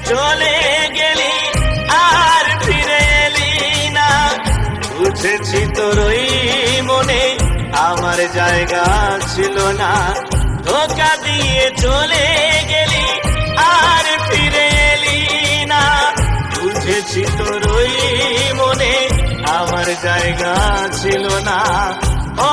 চলে গেলি আর ফিরে এলি না। বুঝেছি তোর ওই মনে আমার জায়গা ছিল না। ধোঁকা দিয়ে চলে গেলি আর ফিরে এলি না। বুঝেছি তোর ওই মনে আমার জায়গা ছিল না। ও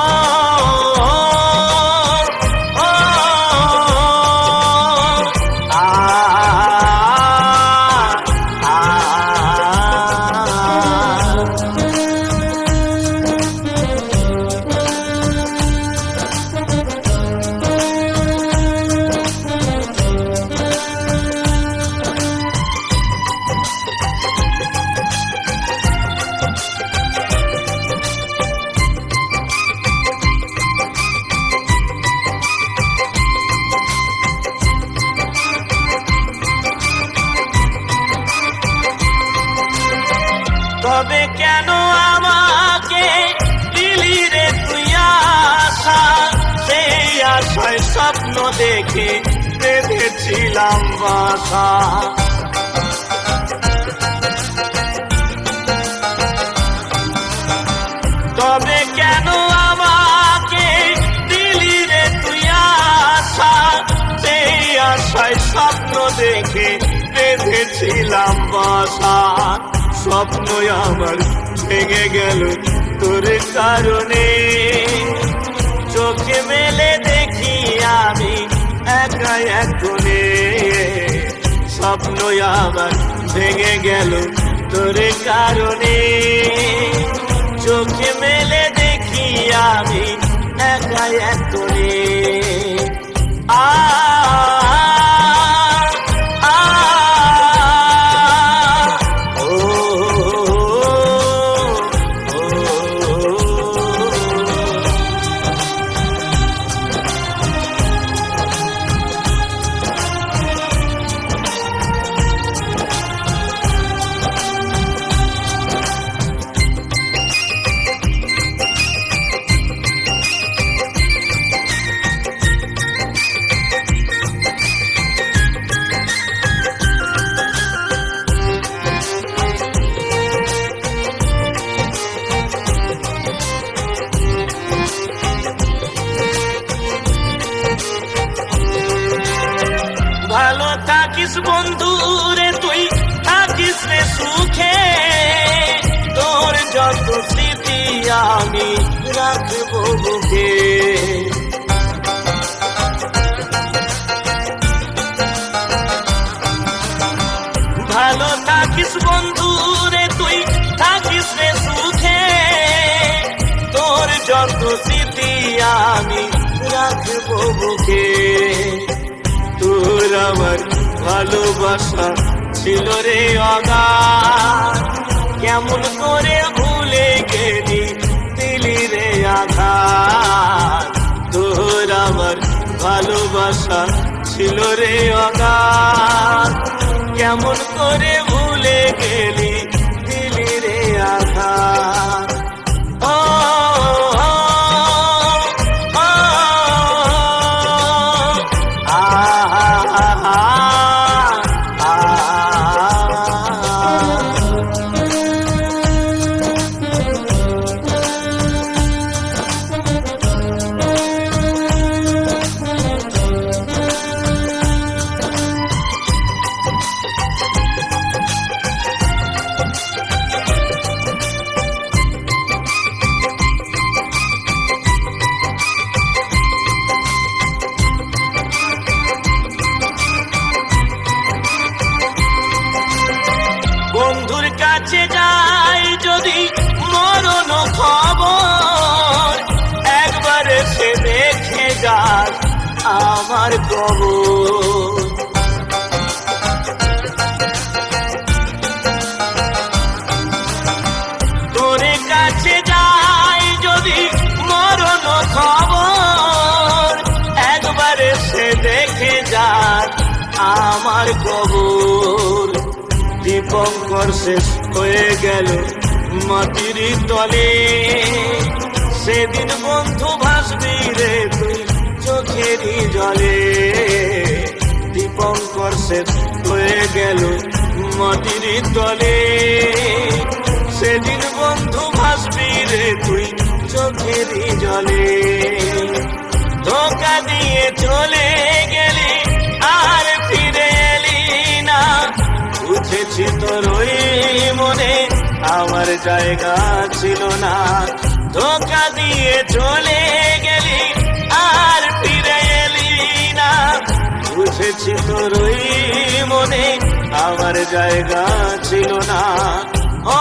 তবে কেন আমাকে দিলি রে তুই আশা? সেই আশায় স্বপ্ন দেখে বেঁধেছিলাম বাসা। তবে কেন আমাকে দিলি রে তুই আশা? সেই আশায় স্বপ্ন দেখে বেঁধেছিলাম বাসা। স্বপ্ন আমার ভেঙে গেল তোর কারণে। চোখে মেলে দেখি আমি একা এক কোণে। স্বপ্ন আমার ভেঙে গেল তোর কারণে। চোখে মেলে দেখি আমি একা এক কোণে। ভালো থাকিস বন্ধু রে তুই, থাকিস রে সুখে। তোর যত স্মৃতি আমি রাখবো বুকে। ভালো থাকিস বন্ধু রে তুই, থাকিস রে সুখে। তোর যত স্মৃতি আমি রাখবো বুকে। তোর আমার ভালোবাসা ছিল রে অগাধ, কেমন করে ভুলে গেলি দিলি রে আঘাত। তোর আমার ভালোবাসা ছিল রে অগাধ, কেমন করে ভুলে গেলি দিলি রে আঘাত। বন্ধুর কাছে যাই যদি মরণ খবর, একবার সে দেখে যাক আমার কবর। তোর কাছে যাই যদি মরণ খবর, একবার সে দেখে যাক আমার কবর। দীপঙ্কর শেষ হয়ে গেল মাটির তলে, সেদিন বন্ধু ভাসবি রে তুই চোখেরই জলে। দীপঙ্কর সে হয়ে গেল মাটির তলে। সেদিন বন্ধু ভাসবি রে তুই চোখেরই জলে। ধোকা দিয়ে চলে গেলি আর ফিরে এলি না, বুঝেছি তোর ওই মনে আমার জায়গা ছিল না। ধোকা দিয়ে চলে গেলি আর ফিরে এলি না, বুঝেছি তোর ওই মনে আমার জায়গা ছিল না। ও